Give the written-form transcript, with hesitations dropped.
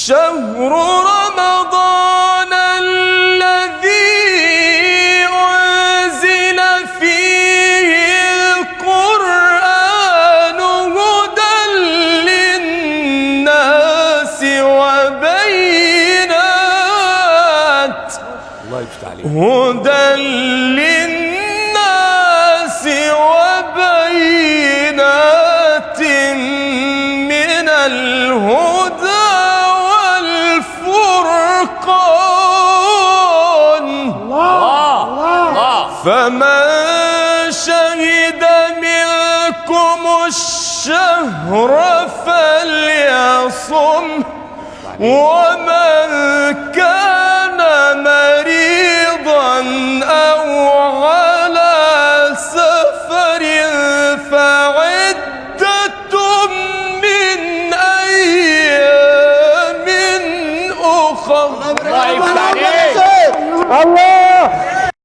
شهر رمضان الذي أنزل فيه القرآن هدى للناس وبينات من الهدى والفرقان. فمن شهد منكم الشهر فليصم، ومن كان مريضا أو على سفر فعدة من أيام أخرى. الله